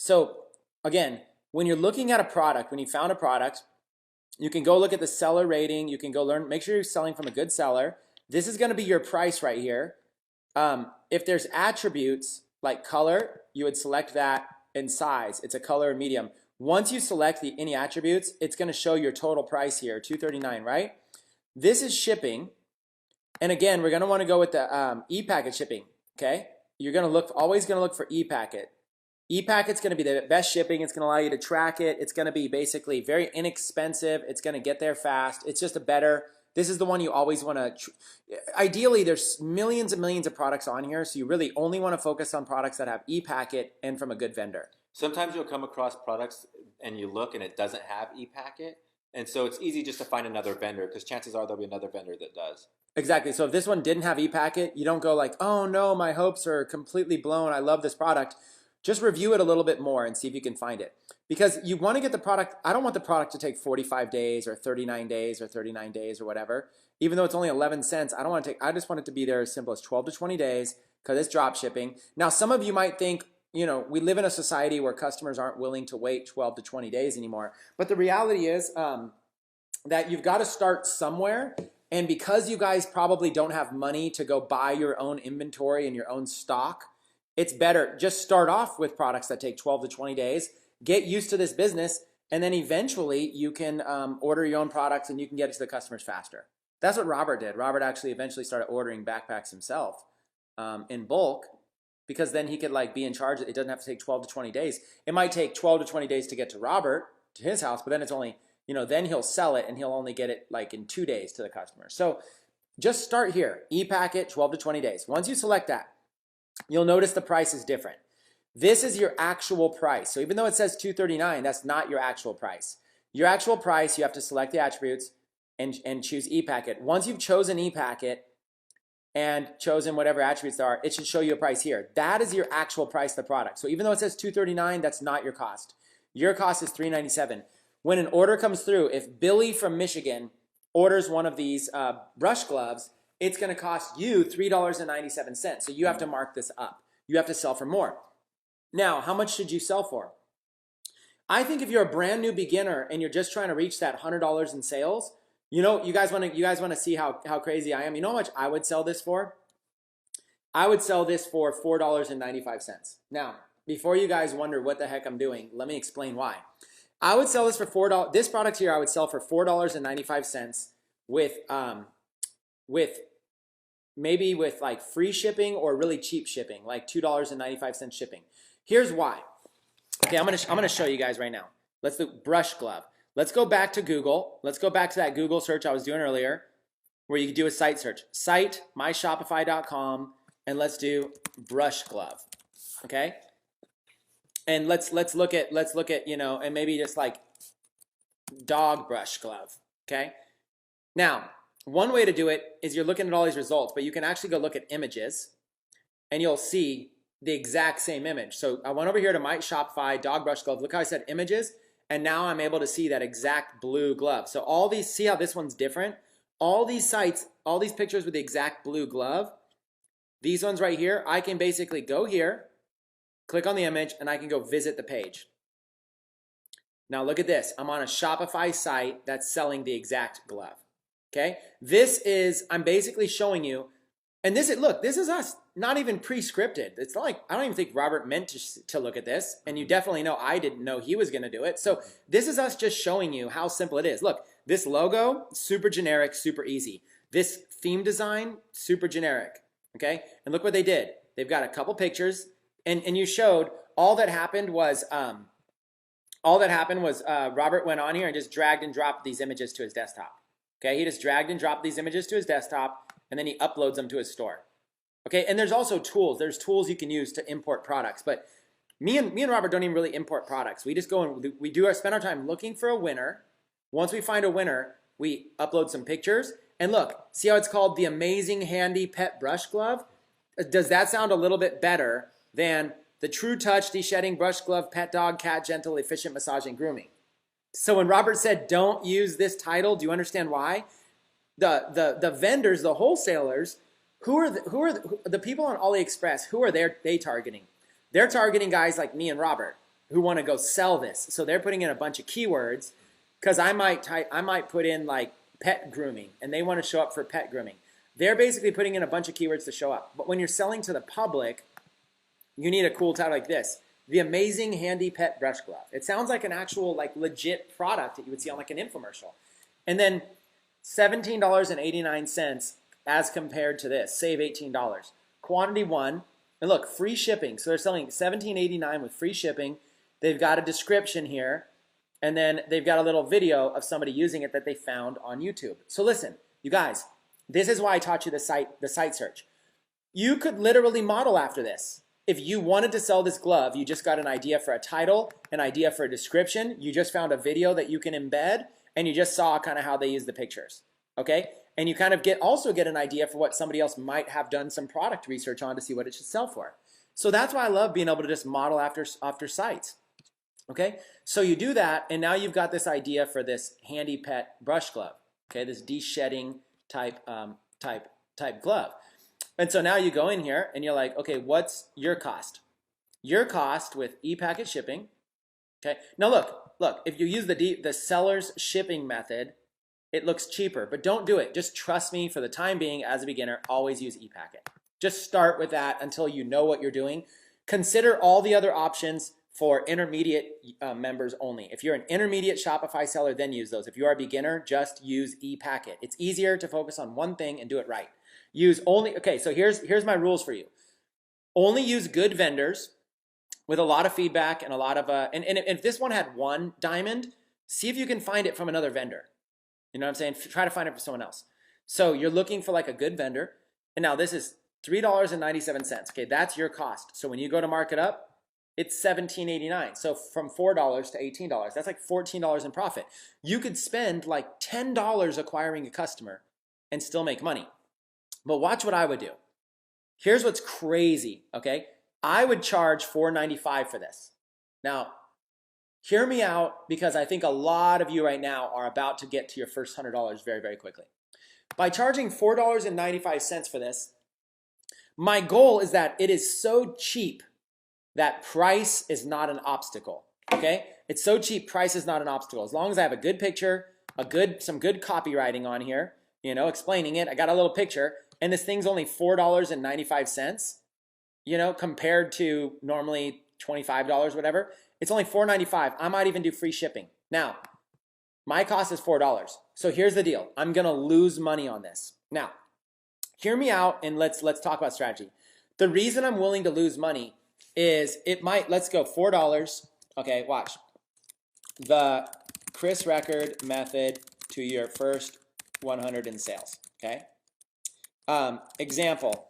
So again, when you're looking at a product, when you found a product, you can go look at the seller rating. You can go learn, make sure you're selling from a good seller. This is going to be your price right here. If there's attributes like color, you would select that, and size. It's a color and medium. Once you select any attributes, it's going to show your total price here, $239, right? This is shipping. And again, we're going to want to go with the e-packet shipping, okay? You're going to always going to look for e-packet. E-packet's going to be the best shipping. It's going to allow you to track it. It's going to be basically very inexpensive. It's going to get there fast. It's just this is the one you always want to, ideally there's millions and millions of products on here, so you really only want to focus on products that have e-packet and from a good vendor. Sometimes you'll come across products and you look and it doesn't have e-packet, and so it's easy just to find another vendor because chances are there'll be another vendor that does. Exactly. So if this one didn't have e-packet, you don't go like, oh no, my hopes are completely blown. I love this product. Just review it a little bit more and see if you can find it. Because you want to get the product, I don't want the product to take 45 days or 39 days or 39 days or whatever. Even though it's only 11 cents, I just want it to be there as simple as 12 to 20 days because it's drop shipping. Now, some of you might think, we live in a society where customers aren't willing to wait 12 to 20 days anymore. But the reality is that you've got to start somewhere. And because you guys probably don't have money to go buy your own inventory and your own stock, it's better just start off with products that take 12 to 20 days, get used to this business, and then eventually you can order your own products and you can get it to the customers faster. That's what Robert did. Robert actually eventually started ordering backpacks himself in bulk because then he could be in charge. It doesn't have to take 12 to 20 days. It might take 12 to 20 days to get to Robert, to his house, but then it's only, then he'll sell it and he'll only get it in 2 days to the customer. So just start here, e-packet, 12 to 20 days. Once you select that, you'll notice the price is different. This is your actual price. So even though it says $239, that's not your actual price. Your actual price, you have to select the attributes and choose e-packet. Once you've chosen e-packet and chosen whatever attributes there are, it should show you a price here. That is your actual price of the product. So even though it says $239, that's not your cost. Your cost is $397. When an order comes through, if Billy from Michigan orders one of these brush gloves, it's going to cost you $3.97. So you have to mark this up. You have to sell for more. Now, how much should you sell for? I think if you're a brand new beginner and you're just trying to reach that $100 in sales, you guys want to see how crazy I am. You know how much I would sell this for? I would sell this for $4.95. Now, before you guys wonder what the heck I'm doing, let me explain why. I would sell this for $4. This product here I would sell for $4.95 with maybe with free shipping or really cheap shipping, like $2.95 shipping. Here's why. Okay, I'm gonna show you guys right now. Let's do brush glove. Let's go back to Google. Let's go back to that Google search I was doing earlier where you can do a site search. Site, myshopify.com, and let's do brush glove. Okay? And let's look at and maybe just dog brush glove. Okay? Now, one way to do it is you're looking at all these results, but you can actually go look at images and you'll see the exact same image. So I went over here to my Shopify dog brush glove. Look how I said images, and now I'm able to see that exact blue glove. So all these, see how this one's different? All these sites, all these pictures with the exact blue glove, these ones right here, I can basically go here, click on the image, and I can go visit the page. Now look at this. I'm on a Shopify site that's selling the exact glove. Okay, I'm basically showing you, and this is us, not even pre-scripted. It's not I don't even think Robert meant to look at this, and you definitely know I didn't know he was going to do it. So this is us just showing you how simple it is. Look, this logo, super generic, super easy. This theme design, super generic, okay? And look what they did. They've got a couple pictures, and you showed all that happened was Robert went on here and just dragged and dropped these images to his desktop. Okay, he just dragged and dropped these images to his desktop, and then he uploads them to his store. Okay, and there's also tools. There's tools you can use to import products. But me and Robert don't even really import products. We just go and we spend our time looking for a winner. Once we find a winner, we upload some pictures. And look, see how it's called the Amazing Handy Pet Brush Glove? Does that sound a little bit better than the True Touch De-Shedding Brush Glove Pet Dog Cat Gentle Efficient Massage and Grooming? So when Robert said don't use this title, do you understand why? The vendors, the wholesalers, who are the people on AliExpress, who are they targeting? They're targeting guys like me and Robert who want to go sell this. So they're putting in a bunch of keywords because I might put in like pet grooming and they want to show up for pet grooming. They're basically putting in a bunch of keywords to show up. But when you're selling to the public, you need a cool title like this: the amazing handy pet brush glove. It sounds like an actual like legit product that you would see on like an infomercial. And then $17.89 as compared to this, save $18. Quantity 1, and look, free shipping. So they're selling $17.89 with free shipping. They've got a description here, and then they've got a little video of somebody using it that they found on YouTube. So listen, you guys, this is why I taught you the site search. You could literally model after this. If you wanted to sell this glove, you just got an idea for a title, an idea for a description, you just found a video that you can embed, and you just saw kind of how they use the pictures, okay? And you kind of also get an idea for what somebody else might have done some product research on to see what it should sell for. So that's why I love being able to just model after sites, okay? So you do that, and now you've got this idea for this handy pet brush glove, okay? This de-shedding type glove. And so now you go in here, and you're like, okay, what's your cost? Your cost with e-packet shipping, okay? Now look, if you use the seller's shipping method, it looks cheaper, but don't do it. Just trust me, for the time being, as a beginner, always use ePacket. Just start with that until you know what you're doing. Consider all the other options for intermediate members only. If you're an intermediate Shopify seller, then use those. If you are a beginner, just use ePacket. It's easier to focus on one thing and do it right. Okay, so here's my rules for you. Only use good vendors with a lot of feedback and a lot of, and if this one had one diamond, see if you can find it from another vendor. You know what I'm saying? Try to find it for someone else. So you're looking for like a good vendor. And now this is $3.97. Okay, that's your cost. So when you go to mark it up, it's $17.89. So from $4 to $18, that's like $14 in profit. You could spend like $10 acquiring a customer and still make money. But watch what I would do. Here's what's crazy, okay? I would charge $4.95 for this. Now, hear me out, because I think a lot of you right now are about to get to your first $100 very, very quickly. By charging $4.95 for this, my goal is that it is so cheap that price is not an obstacle, okay? It's so cheap, price is not an obstacle. As long as I have a good picture, some good copywriting on here, you know, explaining it, I got a little picture, and this thing's only $4.95, you know, compared to normally $25, whatever. It's only $4.95. I might even do free shipping. Now, my cost is $4. So here's the deal. I'm going to lose money on this. Now, hear me out, and let's talk about strategy. The reason I'm willing to lose money is let's go $4. Okay, watch. The Chris Record method to your first 100 in sales, okay? Example,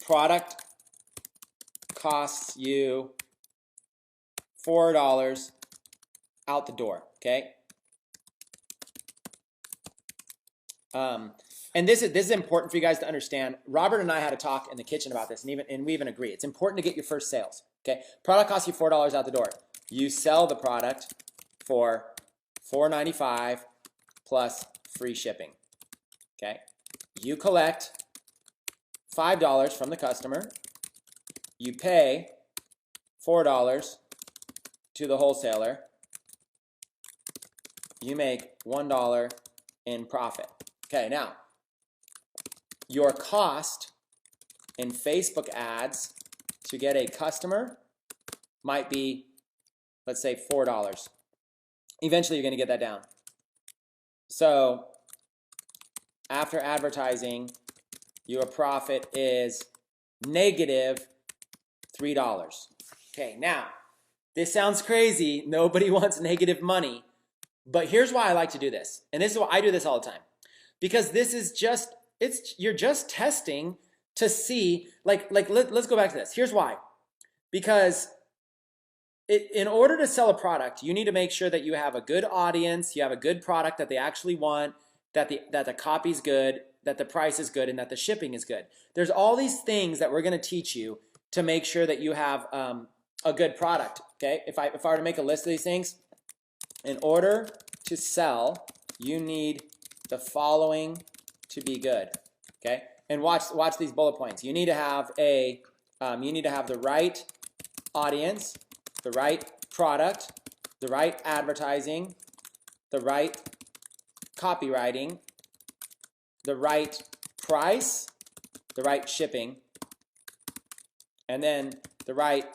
product costs you $4 out the door, okay? And this is important for you guys to understand. Robert and I had a talk in the kitchen about this, and we even agree. It's important to get your first sales, okay? Product costs you $4 out the door. You sell the product for $4.95 plus free shipping, okay? You collect $5 from the customer. You pay $4 to the wholesaler. You make $1 in profit. Okay, now, your cost in Facebook ads to get a customer might be, let's say, $4. Eventually, you're going to get that down. So, after advertising, your profit is negative $3. Okay, now, this sounds crazy. Nobody wants negative money. But here's why I like to do this. And this is why I do this all the time. Because this is just, you're just testing to see, let's go back to this. Here's why. Because in order to sell a product, you need to make sure that you have a good audience, you have a good product that they actually want, that the copy's good, that the price is good, and that the shipping is good. There's all these things that we're going to teach you to make sure that you have a good product. Okay, if I were to make a list of these things, in order to sell, you need the following to be good. Okay, and watch these bullet points. You need to have the right audience. the right product, the right advertising, the right copywriting, the right price, the right shipping, and then the right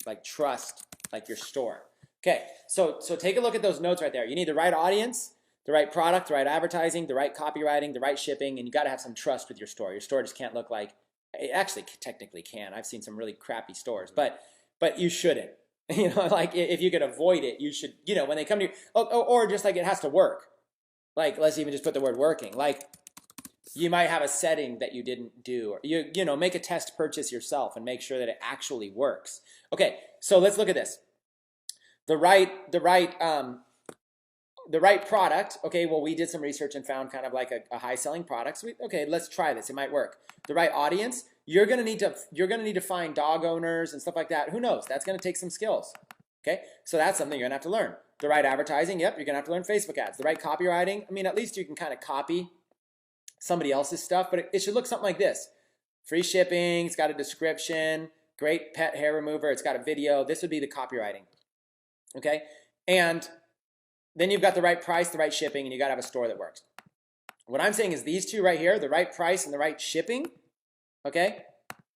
like trust, like your store. Okay, so take a look at those notes right there. You need the right audience, the right product, the right advertising, the right copywriting, the right shipping, and you got to have some trust with your store. Your store just can't look like, it actually technically can. I've seen some really crappy stores, but you shouldn't. You know, like if you could avoid it, you should, you know, when they come to you, or just like it has to work. Like, let's even just put the word working. Like, you might have a setting that you didn't do, or you know, make a test purchase yourself and make sure that it actually works. Okay, so let's look at this. The right product. Okay, well, we did some research and found kind of like a high selling product. So okay, let's try this. It might work. The right audience. You're gonna need to find dog owners and stuff like that. Who knows? That's gonna take some skills. Okay, so that's something you're gonna have to learn. The right advertising. Yep, you're gonna have to learn Facebook ads. The right copywriting. I mean, at least you can kind of copy somebody else's stuff, but it should look something like this. Free shipping, it's got a description, great pet hair remover, it's got a video. This would be the copywriting, okay? And then you've got the right price, the right shipping, and you gotta have a store that works. What I'm saying is these two right here, the right price and the right shipping, okay?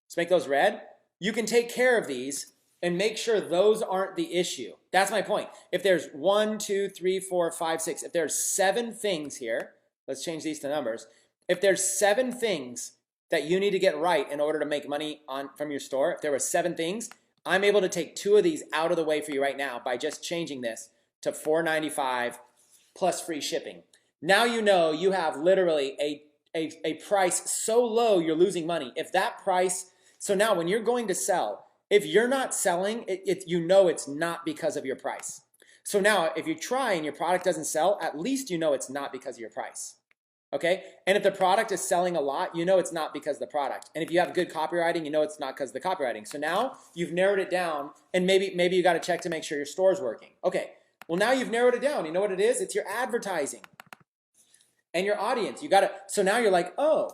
Let's make those red. You can take care of these and make sure those aren't the issue. That's my point. If there's 1, 2, 3, 4, 5, 6, if there's 7 things here, let's change these to numbers. If there's 7 things that you need to get right in order to make money from your store, if there were 7 things, I'm able to take 2 of these out of the way for you right now by just changing this to $4.95 plus free shipping. Now you know you have literally a price so low you're losing money. If that price, so now when you're going to sell, if you're not selling, you know it's not because of your price. So now if you try and your product doesn't sell, at least you know it's not because of your price. Okay, and if the product is selling a lot, you know it's not because of the product. And if you have good copywriting, you know it's not because of the copywriting. So now you've narrowed it down, and maybe you got to check to make sure your store's working. Okay, well now you've narrowed it down. You know what it is? It's your advertising and your audience. You got to. So now you're like, oh,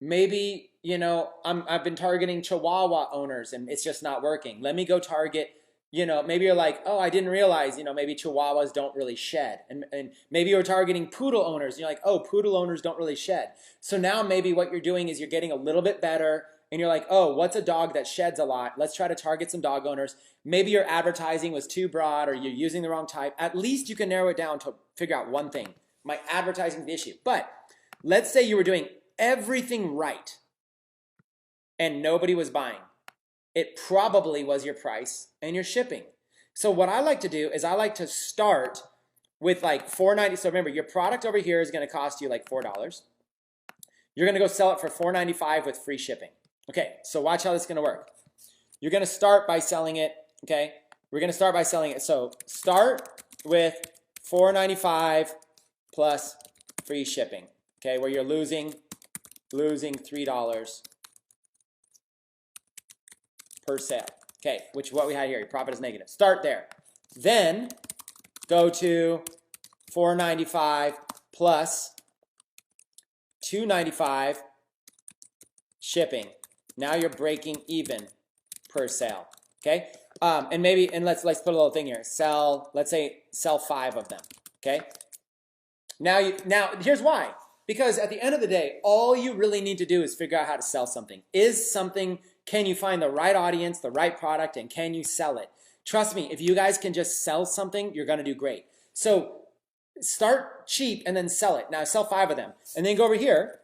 maybe you know I've been targeting Chihuahua owners, and it's just not working. Let me go target. You know, maybe you're like, oh, I didn't realize, you know, maybe Chihuahuas don't really shed. And maybe you're targeting poodle owners. And you're like, oh, poodle owners don't really shed. So now maybe what you're doing is you're getting a little bit better. And you're like, oh, what's a dog that sheds a lot? Let's try to target some dog owners. Maybe your advertising was too broad or you're using the wrong type. At least you can narrow it down to figure out one thing. My advertising is the issue. But let's say you were doing everything right and nobody was buying. It probably was your price and your shipping. So what I like to do is I like to start with like $4.90. So remember, your product over here is going to cost you like $4. You're going to go sell it for $4.95 with free shipping. Okay, so watch how this is going to work. You're going to start by selling it, okay? We're going to start by selling it. So start with $4.95 plus free shipping, okay, where you're losing $3 per sale. Okay, which is what we had here. Your profit is negative. Start there. Then go to $4.95 plus $2.95 shipping. Now you're breaking even per sale. Okay, and let's put a little thing here. Let's say sell 5 of them. Okay. Now here's why. Because at the end of the day, all you really need to do is figure out how to sell something. Can you find the right audience, the right product, and can you sell it? Trust me, if you guys can just sell something, you're going to do great. So start cheap and then sell it. Now sell 5 of them. And then go over here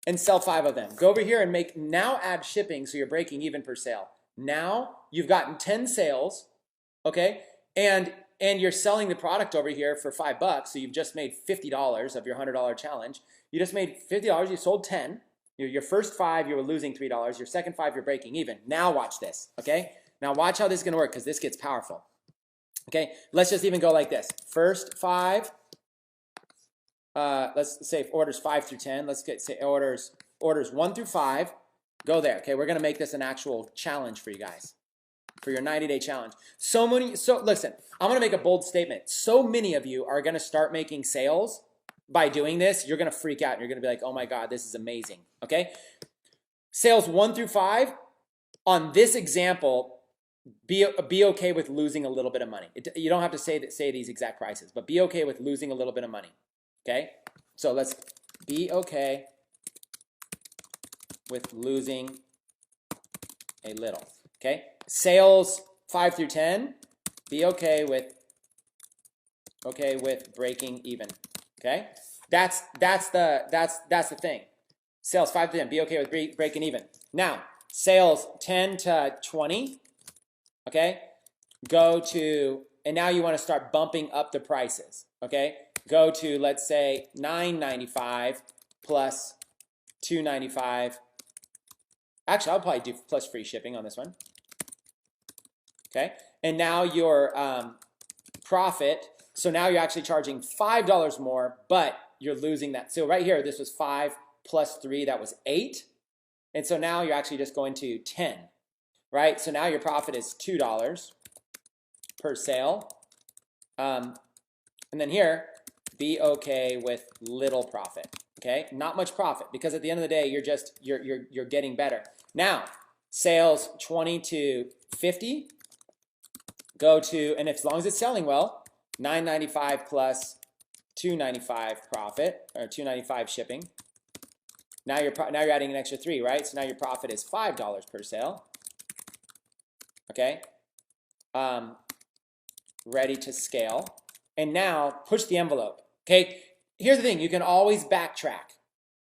and sell 5 of them. Go over here and now add shipping so you're breaking even per sale. Now you've gotten 10 sales, okay? And you're selling the product over here for $5, so you've just made $50 of your $100 challenge. You just made $50, you sold 10. Your first 5, you were losing $3. Your second 5, you're breaking even. Now watch this, okay? Now watch how this is going to work because this gets powerful. Okay, let's just even go like this. First 5, let's say orders 5 through 10. Let's say orders 1 through 5. Go there, okay? We're going to make this an actual challenge for you guys, for your 90-day challenge. So listen, I'm going to make a bold statement. So many of you are going to start making sales by doing this. You're going to freak out. You're going to be like, oh my God, this is amazing, okay? Sales 1 through 5, on this example, be okay with losing a little bit of money. You don't have to say these exact prices, but be okay with losing a little bit of money. Okay, so let's be okay with losing a little. Okay, sales 5 through 10. Be okay with breaking even. Okay, that's the thing. Sales 5 to 10. Be okay with breaking even. Now, sales 10 to 20. Okay, go to, and now you want to start bumping up the prices. Okay, go to, let's say, $9.95 plus $2.95. Actually, I'll probably do plus free shipping on this one. Okay, and now your profit. So now you're actually charging $5 more, but you're losing that. So right here, this was 5 plus 3, that was 8. And so now you're actually just going to 10, right? So now your profit is $2 per sale. And then here, be okay with little profit, okay? Not much profit, because at the end of the day, you're getting better. Now, sales 20 to 50, go to, and as long as it's selling well, $9.95 plus $2.95 profit, or $2.95 shipping. Now you're adding an extra 3, right? So now your profit is $5 per sale. Okay, ready to scale. And now push the envelope. Okay, here's the thing: you can always backtrack.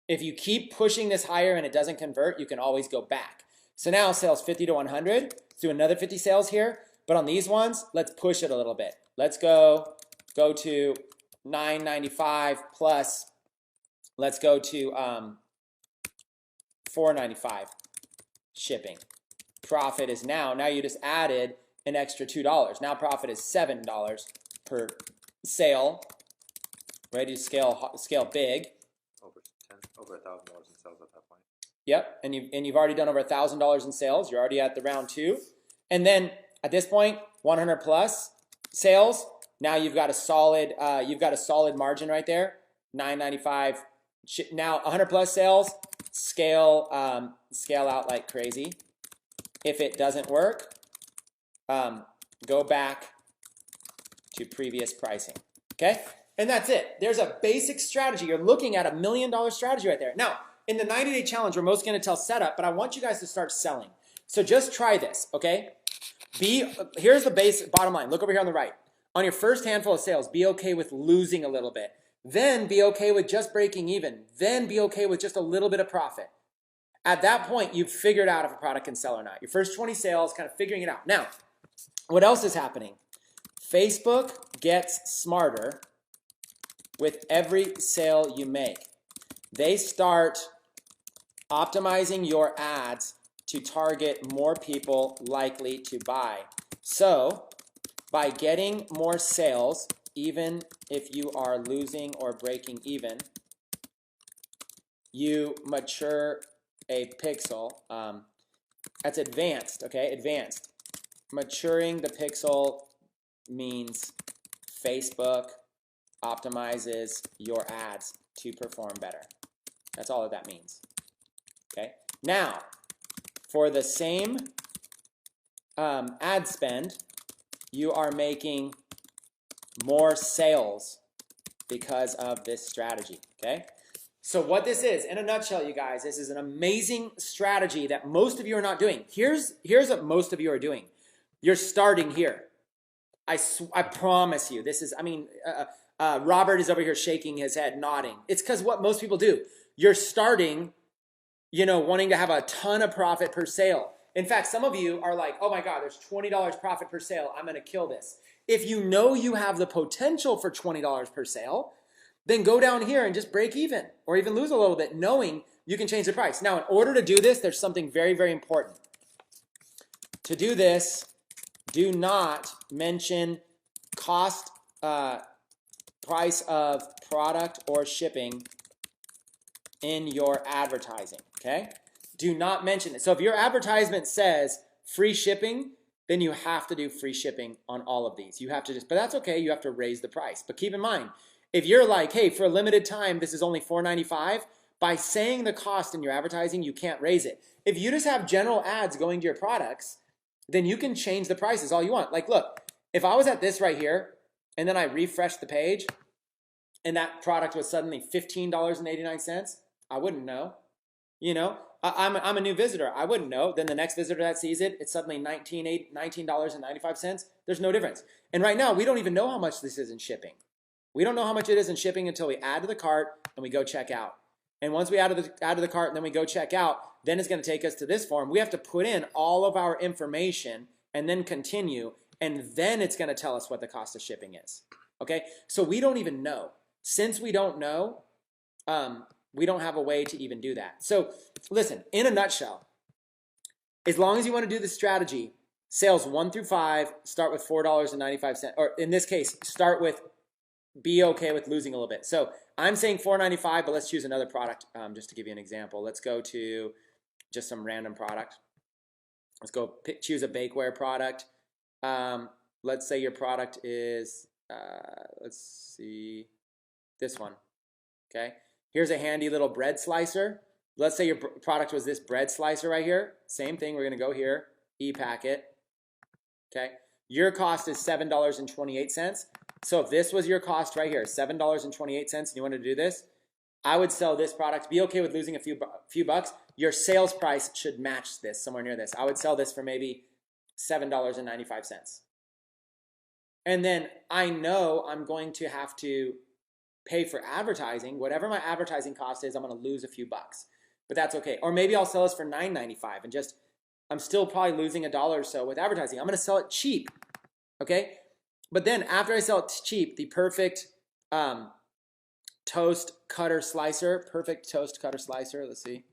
If you keep pushing this higher and it doesn't convert, you can always go back. So now sales 50 to 100. Let's do another 50 sales here. But on these ones, let's push it a little bit. Let's go to $9.95 plus, let's go to $4.95 shipping. Profit is now you just added an extra $2. Now profit is $7 per sale. Ready to scale big. Over $1,000 in sales at that point. Yep, and you've already done over $1,000 in sales. You're already at the round 2, and then at this point, 100 plus sales. Now you've got a solid margin right there. $9.95. Now 100 plus sales. Scale out like crazy. If it doesn't work, go back to previous pricing. Okay, and that's it. There's a basic strategy. You're looking at $1 million strategy right there. Now, in the 90-day challenge, we're mostly going to tell setup, but I want you guys to start selling. So just try this, okay? Here's the bottom line. Look over here on the right. On your first handful of sales, be okay with losing a little bit. Then be okay with just breaking even. Then be okay with just a little bit of profit. At that point, you've figured out if a product can sell or not. Your first 20 sales, kind of figuring it out. Now, what else is happening? Facebook gets smarter with every sale you make. They start optimizing your ads to target more people likely to buy. So, by getting more sales, even if you are losing or breaking even, you mature a pixel. That's advanced, okay? Advanced. Maturing the pixel means Facebook optimizes your ads to perform better. That's all that means, okay? Now, for the same ad spend, you are making more sales because of this strategy, okay? So what this is, in a nutshell, you guys, this is an amazing strategy that most of you are not doing. Here's what most of you are doing. You're starting here. I promise you, this is, Robert is over here shaking his head, nodding. It's because what most people do. You're starting, wanting to have a ton of profit per sale. In fact, some of you are like, oh my God, there's $20 profit per sale. I'm going to kill this. If you know you have the potential for $20 per sale, then go down here and just break even or even lose a little bit, knowing you can change the price. Now, in order to do this, there's something very, very important. To do this, do not mention cost, price of product or shipping in your advertising, okay? Do not mention it. So if your advertisement says free shipping, then you have to do free shipping on all of these. You have to but that's okay, you have to raise the price. But keep in mind, if you're like, hey, for a limited time, this is only $4.95, by saying the cost in your advertising, you can't raise it. If you just have general ads going to your products, then you can change the prices all you want. Like, look, if I was at this right here and then I refreshed the page and that product was suddenly $15.89, I wouldn't know. You know, I'm a new visitor. I wouldn't know. Then the next visitor that sees it, it's suddenly $19.95. There's no difference. And right now, we don't even know how much this is in shipping. We don't know how much it is in shipping until we add to the cart and we go check out. And once we add to the cart and then we go check out, then it's going to take us to this form. We have to put in all of our information and then continue, and then it's going to tell us what the cost of shipping is. Okay? So we don't even know. Since we don't know, we don't have a way to even do that. So listen, in a nutshell, as long as you want to do the strategy, sales 1 through 5, start with $4.95, or in this case, start with be okay with losing a little bit. So I'm saying $4.95, but let's choose another product just to give you an example. Let's go to just some random product. Let's go choose a bakeware product. Let's say your product is, let's see, this one, okay? Here's a handy little bread slicer. Let's say your product was this bread slicer right here. Same thing, we're gonna go here, e-packet, okay? Your cost is $7.28. So if this was your cost right here, $7.28, and you wanted to do this, I would sell this product. Be okay with losing a few bucks. Your sales price should match this, somewhere near this. I would sell this for maybe $7.95. And then I know I'm going to have to pay for advertising. Whatever my advertising cost is, I'm going to lose a few bucks. But that's okay. Or maybe I'll sell this for $9.95 and just, I'm still probably losing $1 or so with advertising. I'm going to sell it cheap, okay? But then after I sell it cheap, the perfect toast cutter slicer, let's see.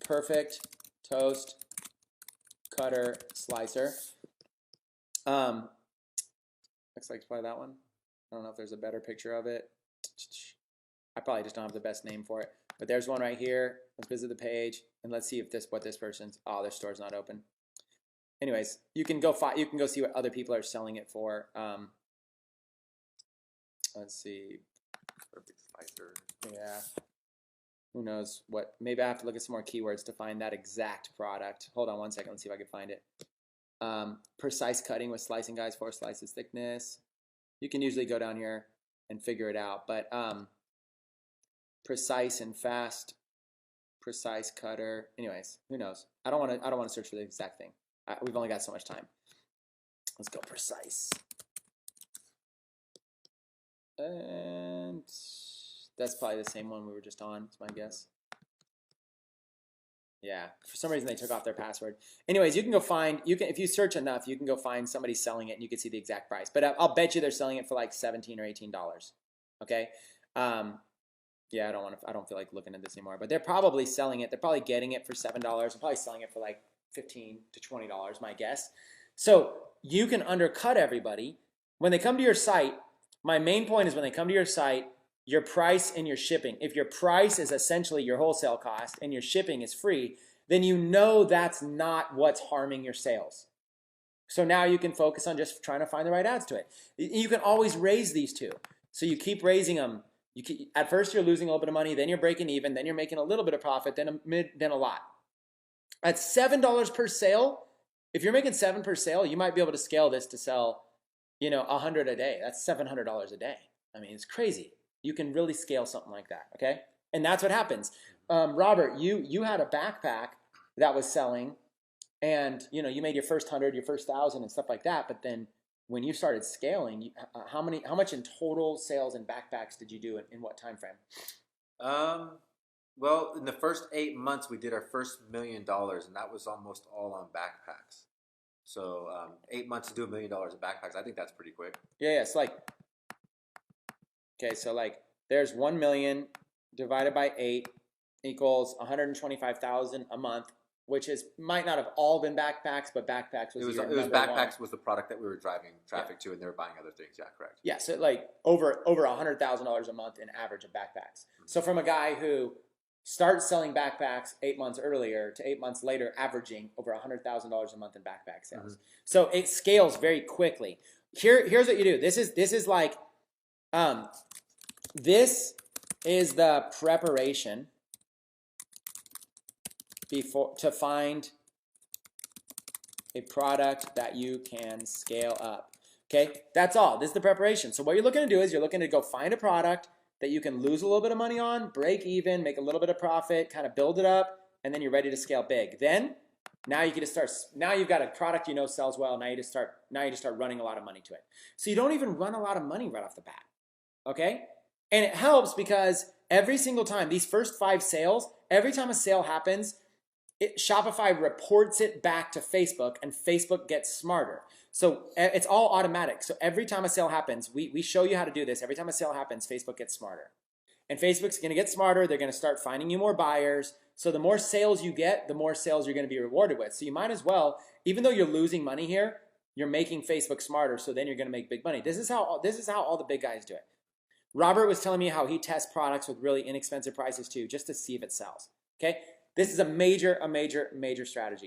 Perfect toast cutter slicer. Looks like it's probably that one. I don't know if there's a better picture of it. I probably just don't have the best name for it. But there's one right here. Let's visit the page and let's see if what this person's, oh, their store's not open. Anyways, you can go see what other people are selling it for. Let's see. Perfect slicer. Yeah. Who knows what? Maybe I have to look at some more keywords to find that exact product. Hold on one second. Let's see if I can find it. Precise cutting with slicing guides, 4 slices thickness. You can usually go down here and figure it out. But precise and fast, precise cutter. Anyways, who knows? I don't want to search for the exact thing. We've only got so much time. Let's go precise. And that's probably the same one we were just on, it's my guess. Yeah, for some reason they took off their password. Anyways, you can go find, if you search enough, you can go find somebody selling it and you can see the exact price. But I'll bet you they're selling it for like $17 or $18. Okay? Yeah, I don't feel like looking at this anymore. But they're probably selling it. They're probably getting it for $7. They're probably selling it for like $15 to $20, my guess. So you can undercut everybody. When they come to your site, my main point is when they come to your site, your price and your shipping. If your price is essentially your wholesale cost and your shipping is free, then you know that's not what's harming your sales. So now you can focus on just trying to find the right ads to it. You can always raise these two. So you keep raising them. At first you're losing a little bit of money, then you're breaking even, then you're making a little bit of profit, then a lot. At $7 per sale, if you're making $7 per sale, you might be able to scale this to sell, 100 a day. That's $700 a day. I mean, it's crazy. You can really scale something like that, okay? And that's what happens. Robert, you had a backpack that was selling, and you made your first 100, your first 1,000, and stuff like that. But then when you started scaling, how much in total sales in backpacks did you do in what time frame? Well, in the first 8 months, we did our first $1 million, and that was almost all on backpacks. So 8 months to do $1 million in backpacks, I think that's pretty quick. Yeah, it's like, okay, so like there's 1 million divided by 8 equals 125,000 a month, which might not have all been backpacks, but backpacks was backpacks was the product that we were driving traffic to, and they were buying other things. Yeah, correct. Yeah, so like over $100,000 a month in average of backpacks. Mm-hmm. So from a guy who starts selling backpacks 8 months earlier to 8 months later, averaging over $100,000 a month in backpack sales. Mm-hmm. So it scales very quickly. Here's what you do. This is like, this is the preparation to find a product that you can scale up. Okay, that's all. This is the preparation. So what you're looking to do is you're looking to go find a product that you can lose a little bit of money on, break even, make a little bit of profit, kind of build it up, and then you're ready to scale big. Then now you get to start. Now you've got a product you know sells well. Now you just start running a lot of money to it. So you don't even run a lot of money right off the bat. Okay, and it helps because every single time these first 5 sales, every time a sale happens, Shopify reports it back to Facebook, and Facebook gets smarter. So it's all automatic. So every time a sale happens, we show you how to do this. Every time a sale happens, Facebook gets smarter. And Facebook's going to get smarter. They're going to start finding you more buyers. So the more sales you get, the more sales you're going to be rewarded with. So you might as well, even though you're losing money here, you're making Facebook smarter. So then you're going to make big money. This is how all the big guys do it. Robert was telling me how he tests products with really inexpensive prices too, just to see if it sells. Okay, this is a major strategy.